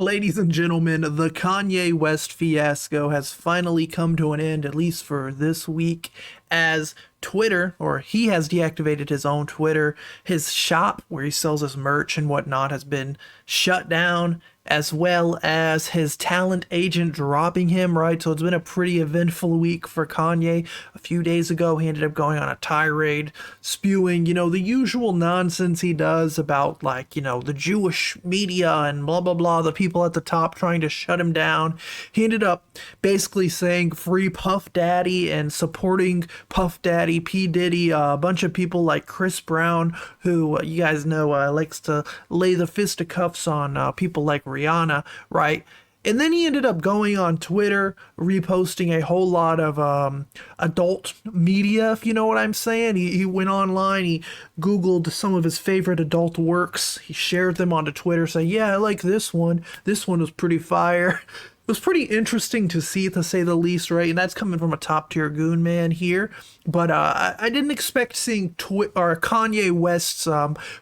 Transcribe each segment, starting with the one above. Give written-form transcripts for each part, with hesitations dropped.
Ladies and gentlemen, the Kanye West fiasco has finally come to an end, at least for this week, as Twitter, or he has deactivated his own Twitter. His shop, where he sells his merch and whatnot, has been shut down, as well as his talent agent dropping him, right? So it's been a pretty eventful week for Kanye. A few days ago, he ended up going on a tirade, spewing, the usual nonsense he does about, like, the Jewish media and blah, blah, blah, the people at the top trying to shut him down. He ended up basically saying free Puff Daddy and supporting Puff Daddy, P. Diddy, a bunch of people like Chris Brown, who you guys know likes to lay the fisticuffs on people like Rihanna, right? And then he ended up going on Twitter, reposting a whole lot of adult media, if you know what I'm saying. He went online, he Googled some of his favorite adult works, he shared them onto Twitter, saying, yeah, I like this one. This one was pretty fire. It was pretty interesting to see, to say the least, right? And that's coming from a top-tier goon man here. But I didn't expect seeing Kanye West's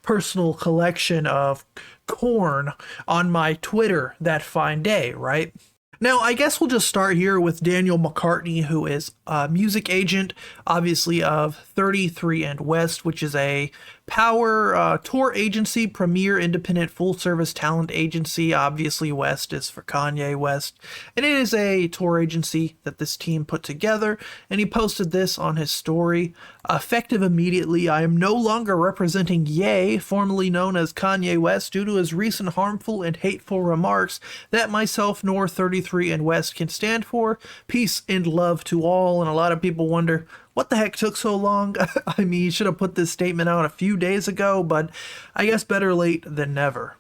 personal collection of corn on my Twitter that fine day, right? Now, I guess we'll just start here with Daniel McCartney, who is a music agent, obviously, of 33 and West, which is a power tour agency, premier independent full-service talent agency. Obviously, West is for Kanye West, and it is a tour agency that this team put together, and he posted this on his story. Effective immediately, I am no longer representing Ye, formerly known as Kanye West, due to his recent harmful and hateful remarks that myself nor 33 and West can stand for. Peace and love to all. And a lot of people wonder, what the heck took so long? I mean, you should have put this statement out a few days ago, but I guess better late than never.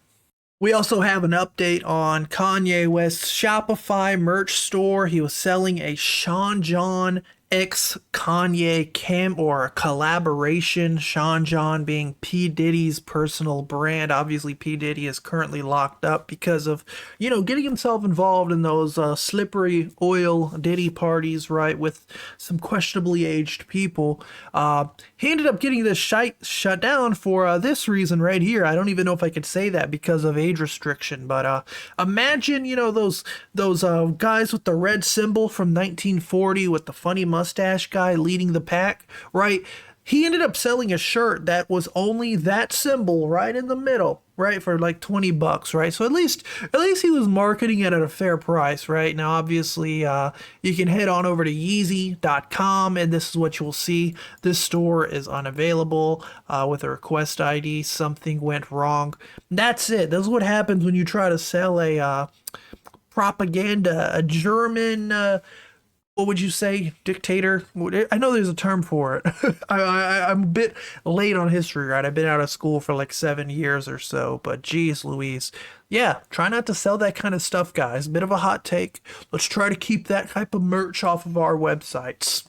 We also have an update on Kanye West's Shopify merch store. He was selling a Sean John X Kanye collaboration, Sean John being P. Diddy's personal brand. Obviously, P. Diddy is currently locked up because of, getting himself involved in those slippery oil Diddy parties, right, with some questionably aged people. He ended up getting this shut down for this reason right here. I don't even know if I could say that because of age restriction, but imagine, those guys with the red symbol from 1940 with the funny mustache guy leading the pack, right? He ended up selling a shirt that was only that symbol right in the middle, right, for like $20, right? So at least he was marketing it at a fair price, right? Now, obviously, you can head on over to Yeezy.com, and this is what you will see. This store is unavailable with a request ID. Something went wrong. That's it. That's what happens when you try to sell a propaganda, a German. What would you say, dictator? I know there's a term for it. I'm a bit late on history, right? I've been out of school for like 7 years or so, but geez Louise. Yeah, try not to sell that kind of stuff, guys. Bit of a hot take. Let's try to keep that type of merch off of our websites.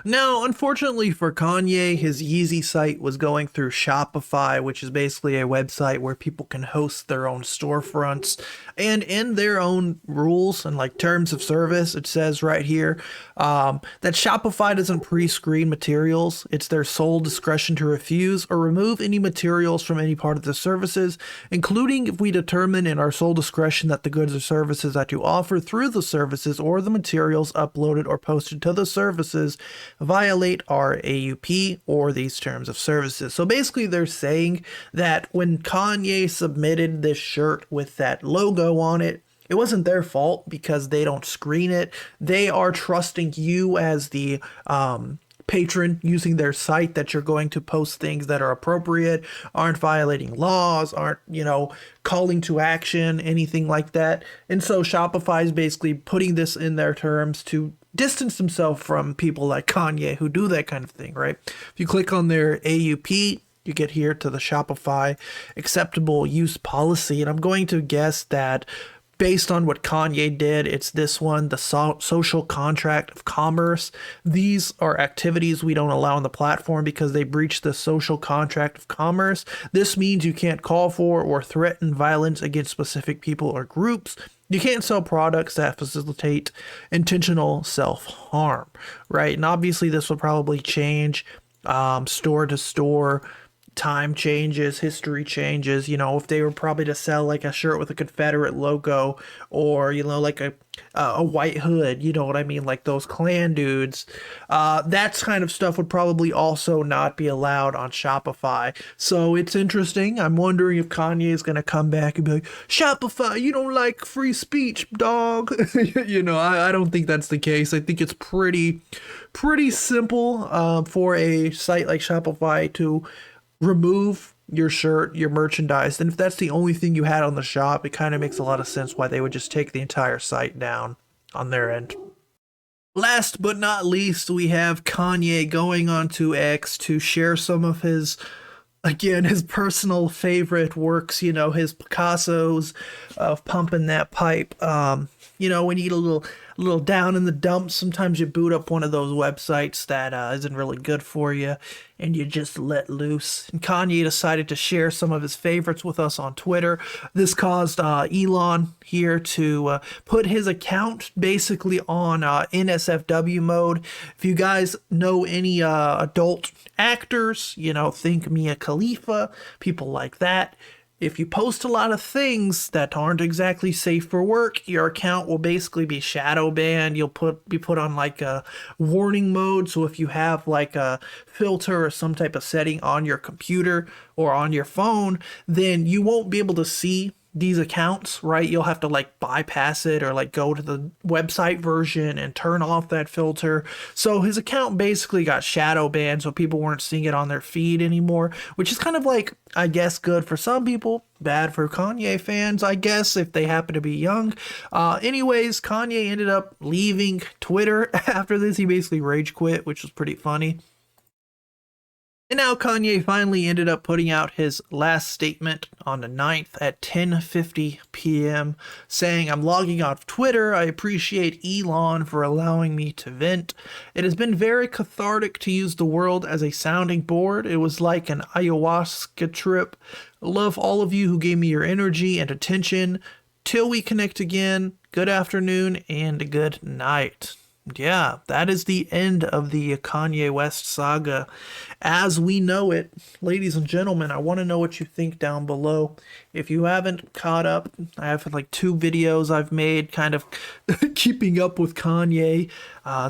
Now, unfortunately for Kanye, his Yeezy site was going through Shopify, which is basically a website where people can host their own storefronts. And in their own rules and like terms of service, it says right here that Shopify doesn't pre-screen materials. It's their sole discretion to refuse or remove any materials from any part of the services, including if we determine in our sole discretion that the goods or services that you offer through the services or the materials uploaded or posted to the services violate our AUP or these terms of services. So basically they're saying that when Kanye submitted this shirt with that logo on it, it wasn't their fault because they don't screen it. They are trusting you as the patron using their site that you're going to post things that are appropriate, aren't violating laws, aren't, calling to action, anything like that. And so Shopify is basically putting this in their terms to distance themselves from people like Kanye who do that kind of thing, right? If you click on their AUP, you get here to the Shopify acceptable use policy, and I'm going to guess that based on what Kanye did, it's this one, the social contract of commerce. These are activities we don't allow on the platform because they breach the social contract of commerce. This means you can't call for or threaten violence against specific people or groups. You can't sell products that facilitate intentional self-harm, right? And obviously this will probably change store to store, time changes, history changes. If they were probably to sell like a shirt with a Confederate logo, or like a white hood, you know what I mean, like those Klan dudes, that kind of stuff would probably also not be allowed on Shopify. So it's interesting. I'm wondering if Kanye is gonna come back and be like, Shopify, you don't like free speech, dog. I don't think that's the case. I think it's pretty simple for a site like Shopify to remove your shirt, your merchandise. And if that's the only thing you had on the shop, it kind of makes a lot of sense why they would just take the entire site down on their end. Last but not least, we have Kanye going on to X to share some of his personal favorite works, his Picassos of pumping that pipe. When you get a little down in the dumps, sometimes you boot up one of those websites that isn't really good for you, and you just let loose. And Kanye decided to share some of his favorites with us on Twitter. This caused Elon here to put his account basically on NSFW mode. If you guys know any adult actors, think Mia Khalifa, people like that. If you post a lot of things that aren't exactly safe for work, your account will basically be shadow banned. You'll be put on like a warning mode. So if you have like a filter or some type of setting on your computer or on your phone, then you won't be able to see these accounts, right? You'll have to like bypass it or like go to the website version and turn off that filter. So his account basically got shadow banned, so people weren't seeing it on their feed anymore, which is kind of like, I guess, good for some people, bad for Kanye fans, I guess, if they happen to be young. Anyways, Kanye ended up leaving Twitter after this. He basically rage quit, which was pretty funny. And now Kanye finally ended up putting out his last statement on the 9th at 10:50 p.m. saying, I'm logging off Twitter. I appreciate Elon for allowing me to vent. It has been very cathartic to use the world as a sounding board. It was like an ayahuasca trip. Love all of you who gave me your energy and attention. Till we connect again, good afternoon and good night. Yeah, that is the end of the Kanye West saga as we know it. Ladies and gentlemen, I want to know what you think down below. If you haven't caught up, I have like 2 videos I've made kind of keeping up with Kanye,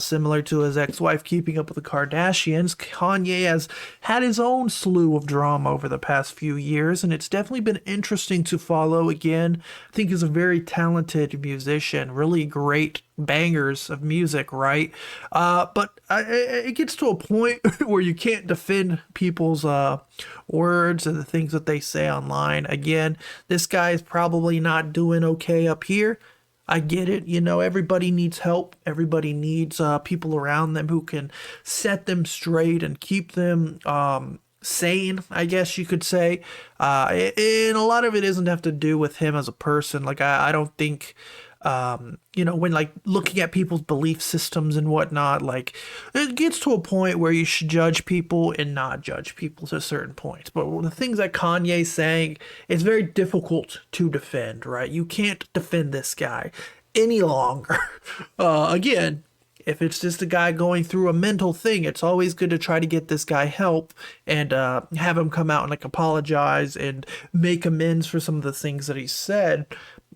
similar to his ex-wife keeping up with the Kardashians. Kanye has had his own slew of drama over the past few years, and it's definitely been interesting to follow again. I think he's a very talented musician, really great bangers of music, right? But it gets to a point where you can't defend people's words and the things that they say online. Again, this guy is probably not doing okay up here. I get it. Everybody needs help. Everybody needs people around them who can set them straight and keep them sane, I guess you could say. And a lot of it doesn't have to do with him as a person. Like, I don't think when like looking at people's belief systems and whatnot, like it gets to a point where you should judge people and not judge people to a certain point. But the things that Kanye's saying, it's very difficult to defend, right? You can't defend this guy any longer. Again, if it's just a guy going through a mental thing, it's always good to try to get this guy help and have him come out and like apologize and make amends for some of the things that he said.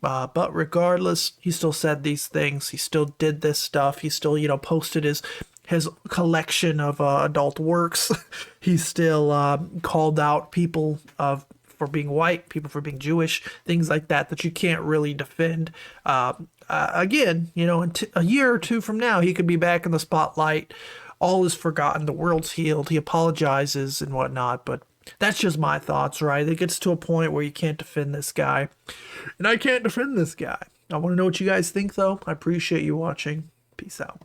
But regardless, he still said these things. He still did this stuff. He still, posted his collection of adult works. He still called out people for being white, people for being Jewish, things like that you can't really defend. Again, in a year or 2 from now, he could be back in the spotlight. All is forgotten. The world's healed. He apologizes and whatnot, but that's just my thoughts, right? It gets to a point where you can't defend this guy. And I can't defend this guy. I want to know what you guys think, though. I appreciate you watching. Peace out.